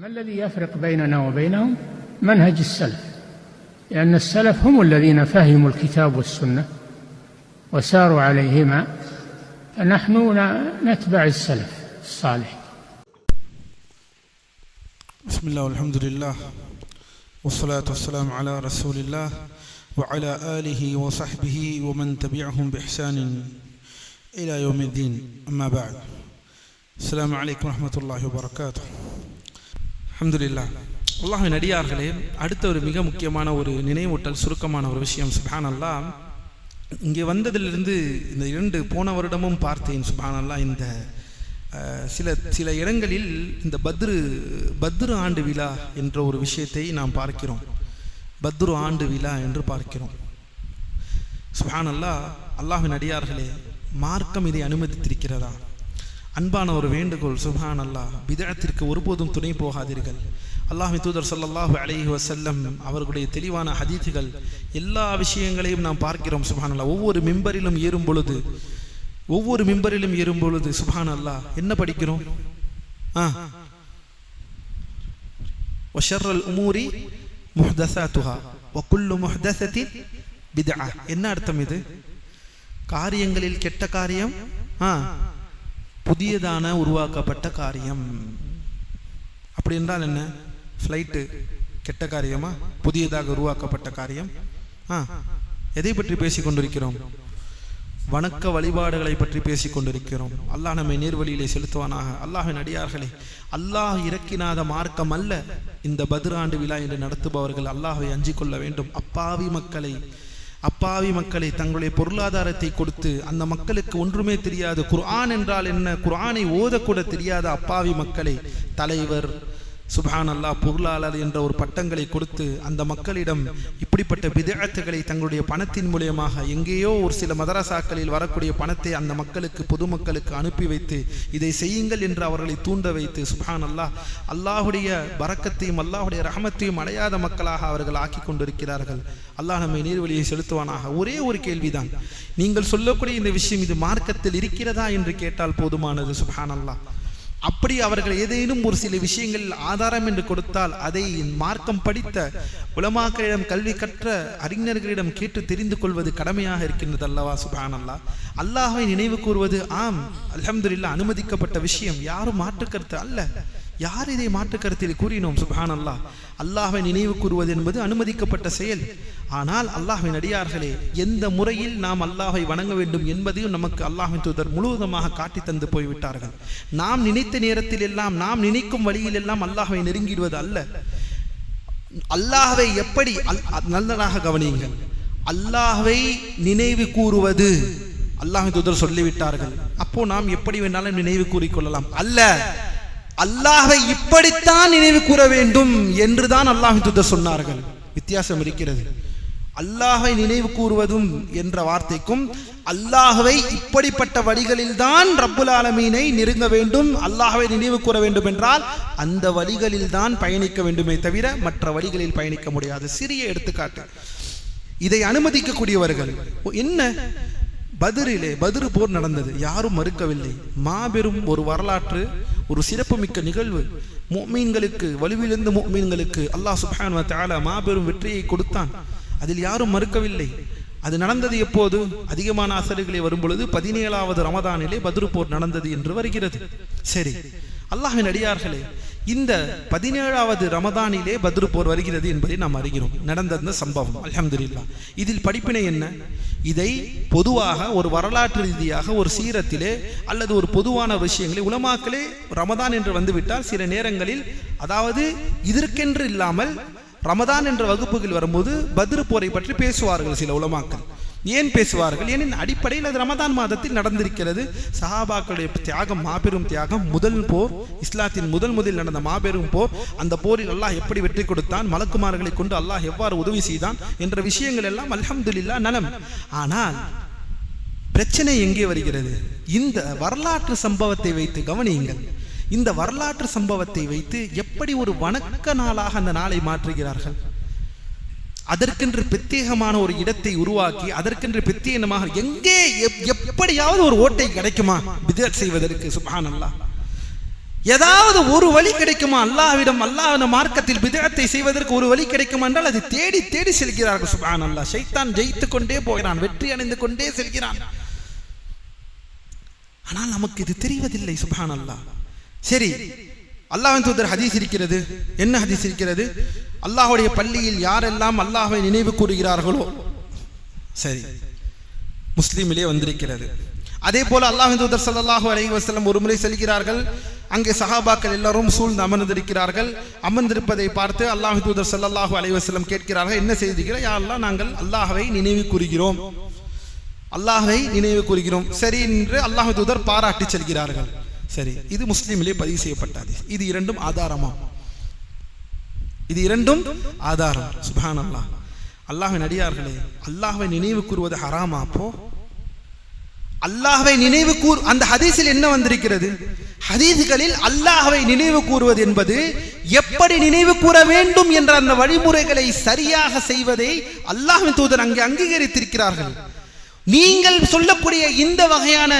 ما الذي يفرق بيننا وبينهم؟ منهج السلف، لأن السلف هم الذين فهموا الكتاب والسنة وساروا عليهما، فنحن نتبع السلف الصالح. بسم الله والحمد لله والصلاة والسلام على رسول الله وعلى آله وصحبه ومن تبعهم بإحسان إلى يوم الدين. أما بعد، السلام عليكم ورحمة الله وبركاته. الحمد لله. அல்லாஹ்வின் அடியார்களே, அடுத்த ஒரு மிக முக்கியமான ஒரு நினைவூட்டல், சுருக்கமான ஒரு விஷயம். சுப்ஹானல்லாஹ், இங்கே வந்ததிலிருந்து இந்த 2 போன வருடமும் பார்த்தேன். சுப்ஹானல்லாஹ், இந்த சில இடங்களில் இந்த பத்ரு ஆண்டு விழா என்ற ஒரு விஷயத்தை நாம் பார்க்கிறோம். பத்ரு ஆண்டு விழா என்று பார்க்கிறோம். சுப்ஹானல்லாஹ், அல்லாஹ்வின் அடியார்களே, மார்க்கம் இதை அனுமதித்திருக்கிறதா? அன்பான ஒரு வேண்டுகோள். சுப்ஹானல்லாஹ், பிதஅத்திற்கு ஒருபோதும் துணை போகாதீர்கள். அல்லாஹ்வின் தூதர் ஸல்லல்லாஹு அலைஹி வஸல்லம் அவர்களுடைய தெளிவான ஹதீஸுகள், எல்லா விஷயங்களையும் நாம் பார்க்கிறோம். சுப்ஹானல்லாஹ், ஒவ்வொரு மிம்பரிலும் ஏறும் பொழுது சுப்ஹானல்லாஹ் என்ன படிக்கிறோம்? வஷர்ரல் உமூரி முஹ்தஸாத்துஹா வகுல்லு முஹ்தஸத்தின் பித்ஆ. என்ன அர்த்தம் இது? காரியங்களில் கெட்ட காரியம் புதியதான உருவாக்கப்பட்ட காரியம். அப்படி என்றால் என்ன? ஃப்ளைட்டு கெட்ட காரியமா? புதியதாக உருவாக்கப்பட்ட காரியம். எதை பற்றி பேசிக் கொண்டிருக்கிறோம்? வணக்க வழிபாடுகளை பற்றி பேசிக் கொண்டிருக்கிறோம். அல்லாஹ் நம்மை நேர்வழியிலே செலுத்துவானாக. அல்லாஹ்வின் அடியார்களே, அல்லாஹ் இறக்கினாத மார்க்கம் அல்ல இந்த பத்ர் ஆண்டு விழா என்று நடத்துபவர்கள். அல்லாஹ்வை அஞ்சிக் கொள்ள வேண்டும். அப்பாவி மக்களை தங்களுடைய பொருளாதாரத்தை கொடுத்து, அந்த மக்களுக்கு ஒன்றுமே தெரியாது, குர்ஆன் என்றால் என்ன, குர்ஆனை ஓதக்கூட தெரியாத அப்பாவி மக்களை தலைவர், சுப்ஹானல்லாஹ், பொருளாளர் என்ற ஒரு பட்டங்களை கொடுத்து அந்த மக்களிடம் இப்படிப்பட்ட பிதஅத்துகளை தங்களுடைய பணத்தின் மூலமாக எங்கேயோ ஒரு சில மதரசாக்களில் வரக்கூடிய பணத்தை அந்த மக்களுக்கு, பொதுமக்களுக்கு அனுப்பி வைத்து இதை செய்யுங்கள் என்று அவர்களை தூண்ட வைத்து, சுப்ஹானல்லாஹ், அல்லாஹுடைய பரக்கத்தையும் அல்லாஹுடைய ரஹமத்தையும் அடையாத மக்களாக அவர்கள் ஆக்கி கொண்டிருக்கிறார்கள். அல்லாஹ் நம்மை நேர்வழியை செலுத்துவானாக. ஒரே ஒரு கேள்விதான். நீங்கள் சொல்லக்கூடிய இந்த விஷயம் இது மார்க்கத்தில் இருக்கிறதா என்று கேட்டால் போதுமானது. சுப்ஹானல்லாஹ், அப்படி அவர்கள் ஏதேனும் ஒரு சில விஷயங்களில் ஆதாரம் என்று கொடுத்தால் அதை மார்க்கம் படித்த உலமாக்களிடம், கல்வி கற்ற அறிஞர்களிடம் கேட்டு தெரிந்து கொள்வது கடமையாக இருக்கின்றது அல்லவா? சுப்ஹானல்லாஹ், அல்லாஹ்வை நினைவு கூறுவது அல்ஹம்துலில்லாஹ் அனுமதிக்கப்பட்ட விஷயம். யாரும் மாற்று கருத்து அல்ல. யார் இதை மாற்று கருத்தில் கூறினோம்? சுப்ஹானல்லாஹ், அல்லாஹ்வை நினைவு கூறுவது என்பது அனுமதிக்கப்பட்ட செயல். ஆனால் அல்லாஹ்வின் அடியார்களே, எந்த முறையில் நாம் அல்லாஹ்வை வணங்க வேண்டும் என்பதையும் நமக்கு அல்லாஹ்வின் தூதர் முழுவதுமாக காட்டி தந்து போய்விட்டார்கள். நாம் நினைத்த நேரத்தில் எல்லாம், நாம் நினைக்கும் வழியில் எல்லாம் அல்லாஹ்வை நெருங்கிடுவது அல்ல. அல்லாஹ்வை எப்படி, நல்லதாக கவனியுங்கள், அல்லாஹ்வை நினைவு கூறுவது அல்லாஹ்வின் தூதர் சொல்லிவிட்டார்கள். அப்போ நாம் எப்படி வேணாலும் நினைவு கூறிக்கொள்ளலாம். அல்ல, அல்லாஹ்வை இப்படித்தான் நினைவு கூற வேண்டும் என்றுதான் அல்லாஹ்வின் தூதர் சொன்னார்கள். வித்தியாசம் இருக்கிறது. அல்லாஹ்வை நினைவு கூறுவதும் என்ற வார்த்தைக்கும், அல்லாஹ்வை இப்படிப்பட்ட வழிகளில் தான் ரப்புல் ஆலமீனை நெருங்க வேண்டும், அல்லாஹ்வை நினைவு கூற வேண்டும் என்றால் அந்த வழிகளில் தான் பயணிக்க வேண்டுமே தவிர மற்ற வழிகளில் பயணிக்க முடியாது. சிறிய எடுத்துக்காட்டு, இதை அனுமதிக்கக்கூடியவர்கள் என்ன? பத்ரு போர் நடந்தது, யாரும் மறுக்கவில்லை. மாபெரும் ஒரு வரலாற்று, ஒரு சிறப்புமிக்க நிகழ்வு. முஃமின்களுக்கு, வலுவிழந்த முஃமின்களுக்கு அல்லாஹ் சுப்ஹானஹு வ தஆலா மாபெரும் வெற்றியை கொடுத்தான். அதில் யாரும் மறுக்கவில்லை. அது நடந்தது எப்போது? அதிகமான ஆசிரியர்களை வரும் பொழுது 17வது ரமதானிலே பத்ரு போர் நடந்தது என்று வருகிறது. சரி, அல்லாஹ்வின் அடியார்களே, இந்த 17வது ரமதானிலே பத்ரு போர் வருகிறது என்பதை நாம் அறிகிறோம். நடந்த இந்த சம்பவம் அல்ஹம்துலில்லாஹ். இதில் படிப்பினை என்ன? இதை பொதுவாக ஒரு வரலாற்று ரீதியாக ஒரு சீரத்திலே அல்லது ஒரு பொதுவான விஷயங்களே உலமாக்களே ரமதான் என்று வந்துவிட்டால் சில நேரங்களில், அதாவது இதற்கென்று இல்லாமல் ரமதான் என்ற வகுப்புகள் வரும்போது பத்ரு போரை பற்றி பேசுவார்கள் சில உலமாக்கள். ஏன் பேசுவார்கள்? ஏனின் அடிப்படையில் அது ரமதான் மாதத்தில் நடந்திருக்கிறது. சஹாபாக்களுடைய தியாகம், மாபெரும் தியாகம், முதல் போர், இஸ்லாத்தின் முதலில் நடந்த மாபெரும் போர். அந்த போரில் அல்லாஹ் எப்படி வெற்றி கொடுத்தான், மலக்குமார்களை கொண்டு அல்லாஹ் எவ்வாறு உதவி செய்தான் என்ற விஷயங்கள் எல்லாம் அல்ஹம்துலில்லாஹ் நலம். ஆனால் பிரச்சனை எங்கே வருகிறது? இந்த வரலாற்று சம்பவத்தை வைத்து கவனியுங்கள். இந்த வரலாற்று சம்பவத்தை வைத்து எப்படி ஒரு வணக்க நாளாக அந்த நாளை மாற்றுகிறார்கள். அதற்கென்று பிரத்யேகமான ஒரு இடத்தை உருவாக்கி அதற்கென்று பிரத்யேகமாக எங்கே எப்படியாவது ஒரு ஓட்டை கிடைக்குமா பிதஅத் செய்வதற்கு? சுப்ஹானல்லாஹ், ஏதாவது ஒரு வழி கிடைக்குமா அல்லாஹ்விடம், அல்லாஹ்வின் மார்க்கத்தில் பிதஅத்தை செய்வதற்கு ஒரு வழி கிடைக்குமா என்றால் அது தேடி தேடி செல்கிறார்கள். சுப்ஹானல்லாஹ். ஷைத்தான் ஜெயித்து கொண்டே போகிறான், வெற்றி அடைந்து கொண்டே செல்கிறான். ஆனால் நமக்கு இது தெரிவதில்லை. சுப்ஹானல்லாஹ். சரி, அல்லாஹ்வின் தூதர் ஹதீஸ் இருக்கிறது. என்ன ஹதீஸ் இருக்கிறது? அல்லாஹ்வுடைய பள்ளியில் யாரெல்லாம் அல்லாஹ்வை நினைவு கூறுகிறார்களோ, சரி, முஸ்லிமிலே வந்திருக்கிறது. அதே போல அல்லாஹ்வின் தூதர் ஸல்லல்லாஹு அலைஹி வஸல்லம் ஒரு முறை செல்கிறார்கள். அங்கே சஹாபாக்கள் எல்லாரும் சூழ்ந்து அமர்ந்திருக்கிறார்கள். அமர்ந்திருப்பதை பார்த்து அல்லாஹ்வின் தூதர் ஸல்லல்லாஹு அலைஹி வஸல்லம் கேட்கிறார்கள், என்ன செய்தீர்கள்? யா அல்லாஹ், நாங்கள் அல்லாஹ்வை நினைவு கூறுகிறோம், அல்லாஹ்வை நினைவு கூறுகிறோம். சரி என்று அல்லாஹ்வின் தூதர் பாராட்டி செல்கிறார்கள். சரி, இது முஸ்லிமிலே பதிவு செய்யப்பட்டது. இது இரண்டும் ஆதாரமா? இது இரண்டும் ஆதாரம். சுப்ஹானல்லாஹ். அல்லாஹ்வின் அடியார்களே, அல்லாஹ்வை நினைவு கூறுவது ஹராமா? அப்போ அல்லாஹ்வை நினைவு கூர், அந்த ஹதீஸில் என்ன வந்திருக்கிறது? ஹதீஸ்களில் அல்லாஹ்வை நினைவு கூறுவது என்பது எப்படி நினைவு கூற வேண்டும் என்ற அந்த வழிமுறைகளை சரியாக செய்வதை அல்லாஹ்வின் தூதர் அங்கே அங்கீகரித்திருக்கிறார்கள். நீங்கள் சொல்லக்கூடிய இந்த வகையான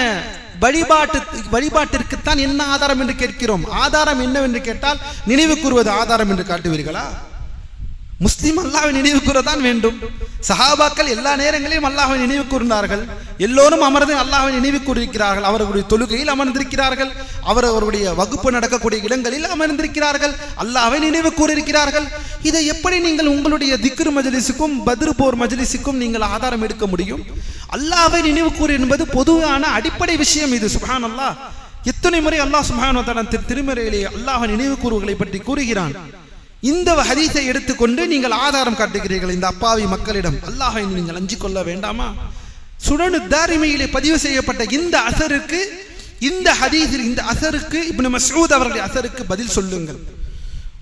வழிபாட்டிற்குத்தான் என்ன ஆதாரம் என்று கேட்கிறோம். ஆதாரம் என்னவென்று கேட்டால் நினைவு கூறுவது ஆதாரம் என்று காட்டுவீர்களா? முஸ்லிம் அல்லாஹ்வை நினைவு கூறதான் வேண்டும். சஹாபாக்கள் எல்லா நேரங்களிலும் அல்லாஹ்வை நினைவு கூர்ந்தார்கள். எல்லோரும் அமர்ந்து அல்லாஹ்வை நினைவு கூறியிருக்கிறார்கள். அவர்களுடைய தொழுகையில் அமர்ந்திருக்கிறார்கள், அவர்களுடைய வகுப்பு நடக்கக்கூடிய இடங்களில் அமர்ந்திருக்கிறார்கள், அல்லாஹ்வை நினைவு கூறியிருக்கிறார்கள். இதை எப்படி நீங்கள் உங்களுடைய திக்ர் மஜ்லிஸுக்கும் பத்ர் போர் மஜ்லிஸுக்கும் நீங்கள் ஆதாரம் எடுக்க முடியும்? அல்லாஹ்வை நினைவு கூறு என்பது பொதுவான அடிப்படை விஷயம். இது சுப்ஹானல்லாஹ். எத்தனை முறை அல்லாஹ் சுப்ஹானஹு வ தஆலா திருமறையிலே அல்லாஹ்வை நினைவு கூறுவதை பற்றி கூறுகிறான். இந்த ஹதீஸை எடுத்துக்கொண்டு நீங்கள் ஆதாரம் காட்டுகிறீர்கள் இந்த அப்பாவி மக்களிடம். அல்லாஹ்வை நீங்கள் அஞ்சிக் கொள்ள வேண்டாமா? சுனனு தாரிமியிலே பதிவு செய்யப்பட்ட இந்த அஸருக்கு, இந்த ஹதீஸில் இந்த அஸருக்கு, இப்னு மஸ்ஊத் அவர்களுடைய அஸருக்கு பதில் சொல்லுங்கள்.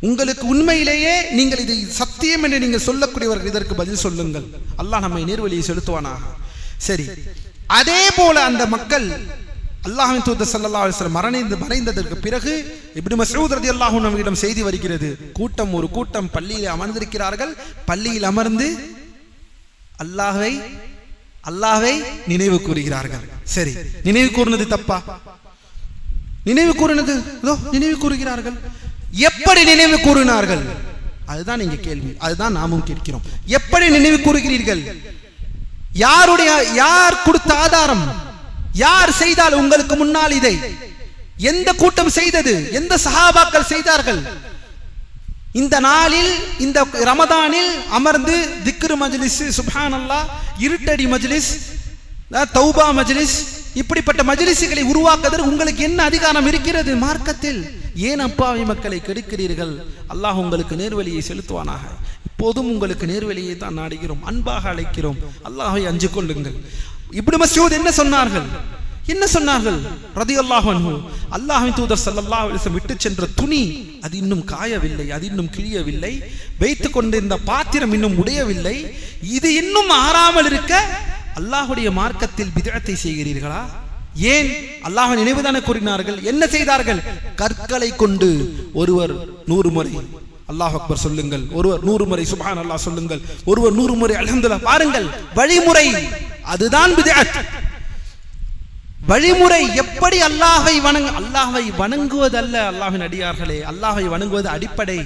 உங்களுக்கு உண்மையிலேயே நீங்கள் இதை சத்தியம் என்று நீங்கள் சொல்லக்கூடியவர்கள் இதற்கு பதில் சொல்லுங்கள். அல்லாஹ் நம்மை நேர்வழியை செலுத்துவானாக. சரி, அதே போல அந்த மக்கள் அல்லாஹ்வின் தூதர் ஸல்லல்லாஹு அலைஹி வஸல்லம் மறைந்ததற்கு பிறகு இப்னு மஸ்ஊத் ரலியல்லாஹு அன்ஹுவிடம் செய்தி வருகிறது. ஒரு கூட்டம் பள்ளியில் அமர்ந்திருக்கிறார்கள். பள்ளியில் அமர்ந்து அல்லாஹ்வை நினைவு கூறுகிறார்கள். சரி, நினைவு கூறுனது தப்பா? நினைவு கூறுனது நினைவு கூறுகிறார்கள். எப்படி நினைவு கூறினார்கள்? அதுதான் நீங்க கேள்வி. அதுதான் நாமும் கேட்கிறோம். எப்படி நினைவு கூறுகிறீர்கள்? யார் கொடுத்த ஆதாரம்? யார் செய்தால் உங்களுக்கு முன்னால் இதை? எந்த கூட்டம் செய்தது? எந்த சஹாபாக்கள் செய்தார்கள்? இந்த நாளில், இந்த ரமதானில் அமர்ந்து திக்ர் மஜ்லிஸ், சுப்ஹானல்லாஹ், இருட்டடி மஜ்லிஸ், தௌபா மஜ்லிஸ், இப்படிப்பட்ட மஜ்லிஸ்களை உருவாக்குவதற்கு உங்களுக்கு என்ன அதிகாரம் இருக்கிறது மார்க்கத்தில்? ஏன் அப்பாவி மக்களை கெடுக்கிறீர்கள்? அல்லாஹ் உங்களுக்கு நேர்வழியை செலுத்துவானாக. இப்போதும் உங்களுக்கு நேர்வழியை தான் நாடுகிறோம், அன்பாக அழைக்கிறோம். அல்லாஹ்வை அஞ்சு கொள்ளுங்கள். இப்னு மஸ்ஊத் என்ன சொன்னார்கள்? ரலியல்லாஹு அன்ஹு, அல்லாஹ்வின் தூதர் ஸல்லல்லாஹு அலைஹி வஸல்லம் விட்டு சென்ற துணி அது இன்னும் காயவில்லை, அது இன்னும் கிழியவில்லை, வைத்துக் கொண்டிருந்த பாத்திரம் இன்னும் உடையவில்லை, இது இன்னும் ஆறாமல் இருக்க அல்லாஹ்வுடைய மார்க்கத்தில் பித்அத்தை செய்கிறீர்களா? ஏன்? அல்லாஹ்வை நினைவுதானே கூறினார்கள். என்ன செய்தார்கள்? கற்களை கொண்டு ஒருவர் 100 முறை அல்லாஹ் அக்பர் சொல்லுங்கள், ஒருவர் 100 முறை சுப்ஹானல்லாஹ் சொல்லுங்கள், ஒருவர் 100 முறை அல்ஹம்துலில்லாஹ். பாருங்கள், வழிமுறை அதுதான் பித்அத். வழிமுறை எப்படி அல்லாஹ்வை வணங்குவதல்ல. அல்லாஹ்வின் அடியார்களே, அல்லாஹ்வை வணங்குவது அடிப்படை.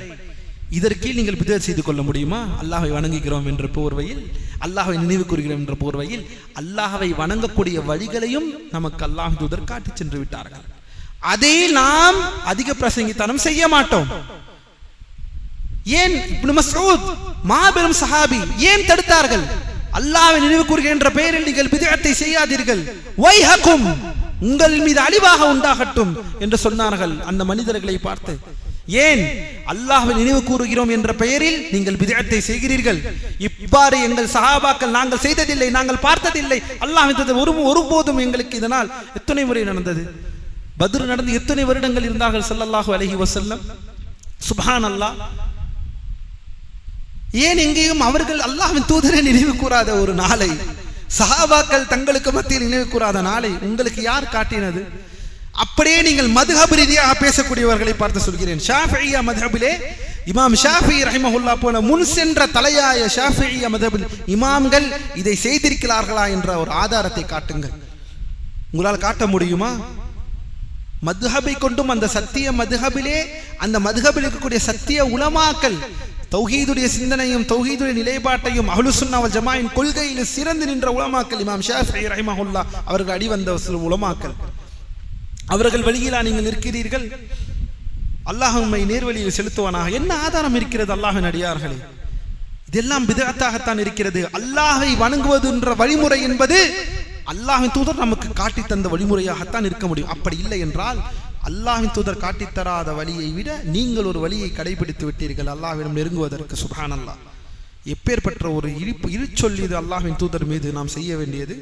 இதற்கு நீங்கள் பித்அத் செய்து கொள்ள முடியுமா? அல்லாஹ்வை வணங்குகிறோம் என்ற போர்வையில், அல்லாஹ்வை நினைவு கூறுகிறோம் என்ற போர்வையில் அல்லாஹ்வை வணங்கக்கூடிய வழிகளையும் நமக்கு அல்லாஹ் தூதர் காட்டி சென்று விட்டார்கள். அதை நாம் அதிக பிரசங்கித்தனம் செய்ய மாட்டோம். ஏன் இப்னு மஸ்ஊத் மாபெரும் சஹாபி ஏன் தடுத்தார்கள்? அல்லாஹ்வை நினைவு கூறுகின்ற பெயரில் நீங்கள் பித்அத்தை செய்யாதீர்கள், வைஹக்கும், உங்கள் மீது அழிவாக உண்டாகட்டும் என்று சொன்னார்கள் அந்த மனிதர்களை பார்த்து. ஏன்? அல்லாஹ்வை நினைவு கூறுகிறோம் என்ற பெயரில் நீங்கள் பித்அத்தை செய்கிறீர்கள். இவ்வாறு எங்கள் சஹாபாக்கள் நாங்கள் செய்ததில்லை, நாங்கள் பார்த்ததில்லை. அல்லாஹ் ஒருபோதும் எங்களுக்கு இதனால் எத்தனை முறை நடந்தது? பத்ர் நடந்து எத்தனை வருடங்கள் இருந்தார்கள் ஸல்லல்லாஹு அலைஹி வஸல்லம். சுப்ஹானல்லாஹ். ஏன் எங்கேயும் அவர்கள் அல்லாஹ்வின் தூதரை நினைவு கூறாத ஒரு நாளை, சஹாபாக்கள் தங்களுக்கு மத்தியில் நினைவு கூறாத நாளை உங்களுக்கு யார் காட்டினது? அப்படியே நீங்கள் மத்ஹப் ரீதியாக பேசக்கூடியவர்களை பார்த்து சொல்கிறேன். ஷாஃபிஈயா மத்ஹபிலே இமாம் ஷாஃபிஈ ரஹிமஹுல்லாஹ் போன முன் சென்ற தலையாய ஷாஃபிஈயா மத்ஹபில் இமாம்கள் இதை செய்திருக்கிறார்களா என்ற ஒரு ஆதாரத்தை காட்டுங்கள். உங்களால் காட்ட முடியுமா? மதுஹபை கொண்டும் அந்த சத்திய மதுஹபிலே அந்த மதுஹபில் இருக்கக்கூடிய சத்திய உலமாக்கள் தௌஹீதுடைய சிந்தனையும் தௌஹீதுடைய நிலைப்பாட்டையும் அஹ்லுஸ் சுன்னah வல் ஜமாஅத்தின் கொள்கையில் சிறந்து நின்ற உலமாக்கள் இமாம் ஷாஃபிஈ ரஹிமஹுல்லாஹ் அவர்கள் அடிவந்த உலமாக்கள். அவர்கள் வழியிலா நீங்கள் இருக்கிறீர்கள்? அல்லாஹ் உம்மை நேர்வழியில் செலுத்துவானாக. என்ன ஆதாரம் இருக்கிறது அல்லாஹ்வின் அடியார்களே? இதெல்லாம் பிதஅத்தாகத்தான் இருக்கிறது. அல்லாஹை வணங்குவது என்ற வழிமுறை என்பது அல்லாஹ்வின் தூதர் நமக்கு காட்டி தந்த வழிமுறையாகத்தான் இருக்க முடியும். அப்படி இல்லை என்றால் அல்லாஹ்வின் தூதர் காட்டித்தராத வழியை விட நீங்கள் ஒரு வழியை கடைபிடித்து விட்டீர்கள் அல்லாஹ்விடம் நெருங்குவதற்கு. சுப்ஹானல்லாஹ், எப்பேற்பட்ட ஒரு இழிச்சொல் இது அல்லாஹ்வின் தூதர் மீது நாம் செய்ய வேண்டியது.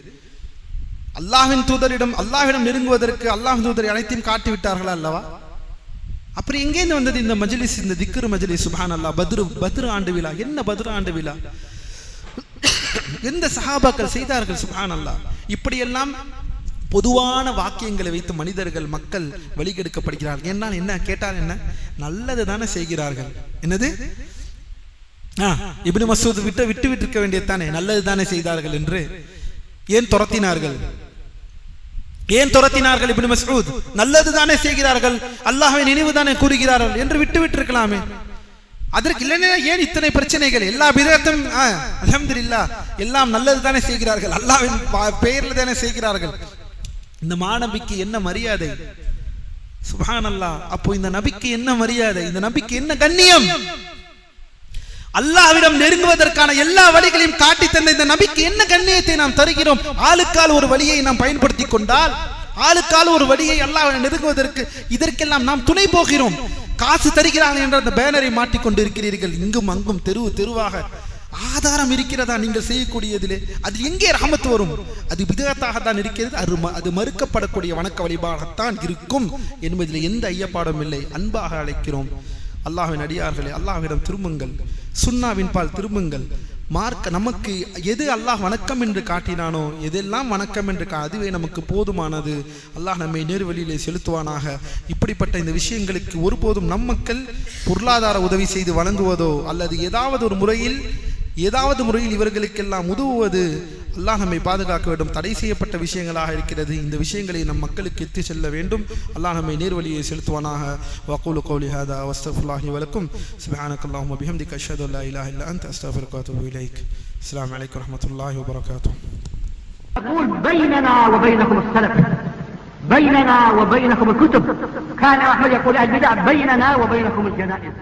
அல்லாஹ்விடம் நெருங்குவதற்கு அல்லாஹ்வின் தூதர் அனைத்தையும் காட்டிவிட்டார்களா அல்லவா? அப்புறம் எங்கேருந்து வந்தது இந்த மஜ்லிஸ், இந்த திக்ர் மஜ்லிஸ்? சுப்ஹானல்லாஹ், பத்ர் ஆண்டு விழா. என்ன பத்ர் ஆண்டு விழா? எந்த சஹாபாக்கள் செய்தார்கள்? சுப்ஹானல்லாஹ். இப்படியெல்லாம் பொதுவான வாக்கியங்களை வைத்து மனிதர்கள் மக்கள் வழிகெடுக்கப்படுகிறார்கள். என்ன கேட்டால் என்ன நல்லது தானே செய்கிறார்கள். என்னது இப்னு மஸ்ஊத் விட்டு இருக்க வேண்டியதானே, நல்லது தானே செய்தார்கள் என்று ஏன் துரத்தினார்கள்? இப்னு மஸ்ஊத் நல்லது தானே செய்கிறார்கள், அல்லாஹ்வை நினைவு தானே கூறுகிறார்கள் என்று விட்டு இருக்கலாமே. அதற்கு இல்லைன்னா ஏன் இத்தனை பிரச்சனைகள்? எல்லா பிதஅத்தும் அல்ஹம்துலில்லாஹ் எல்லாம் நல்லது தானே செய்கிறார்கள், அல்லாஹ்வின் பெயரில் தானே செய்கிறார்கள். இந்த மாநபிக்கு என்ன மரியாதை? சுப்ஹானல்லாஹ். அப்போ இந்த நபிக்கு என்ன மரியாதை, இந்த நபிக்கு என்ன கண்ணியம்? அல்லாஹ்விடம் நெருங்குவதற்கான எல்லா வழிகளையும் காட்டி தந்த இந்த நபிக்கு என்ன கண்ணியத்தை நாம் தருகிறோம்? ஆளுக்கால் ஒரு வழியை நாம் பயன்படுத்தி கொண்டால், ஆளுக்கால் ஒரு வழியை அல்லாஹ்விடம் நெருங்குவதற்கு இதற்கெல்லாம் நாம் துணை போகிறோம். காசு தருகிறார்கள் என்ற அந்த பேனரை மாட்டிக்கொண்டு இருக்கிறீர்கள். இங்கும் அங்கும் தெருவாக. ஆதாரம் இருக்கிறதா நீங்கள் செய்யக்கூடியதிலே? அது எங்கே ரஹமத் வரும்? அது பிதஅத்தாக தான் இருக்கிறது. அது மறுக்கப்படக்கூடிய வணக்க வழிபாடாகத்தான் இருக்கும் என்பதில் எந்த ஐயப்பாடும் இல்லை. அன்பாக அழைக்கிறோம் அல்லாஹ்வின் அடியார்களே, அல்லாஹ்விடம் திரும்புங்கள், சுன்னாவின் பால் திரும்புங்கள். நமக்கு எது அல்லாஹ் வணக்கம் என்று காட்டினானோ, எதெல்லாம் வணக்கம் என்று அதுவே நமக்கு போதுமானது. அல்லாஹ் நம்மை நேர்வழியிலே செலுத்துவானாக. இப்படிப்பட்ட இந்த விஷயங்களுக்கு ஒருபோதும் நம் மக்கள் பொருளாதார உதவி செய்து வழங்குவதோ அல்லது ஏதாவது முறையில் இவர்களுக்கெல்லாம் உதவுவது அல்லாஹ் நம்மை பாதுகாக்க வேண்டும். தடை செய்யப்பட்ட விஷயங்களாக இருக்கிறது. இந்த விஷயங்களை நம் மக்களுக்கு எத்தி செல்ல வேண்டும். அல்லாஹ் நம்மை நேர்வழியை செலுத்துவானாக. வகூலு கௌலி ஹாதா வஸ்தக்ஃபிருல்லாஹி வலக்கும். சுப்ஹானக்கல்லாஹும்ம பிஹம்திக அஷ்ஹது அல்லா இலாஹா இல்லா அன்த அஸ்தக்ஃபிருக வ அத்தூபு இலைக். அஸ்ஸலாமு அலைக்கும் வரஹ்மத்துல்லாஹி வபரகாத்துஹு. أقول بيننا وبينكم السلف، بيننا وبينكم الكتب. كان أحمد يقول البدع بيننا وبينكم الجنائز.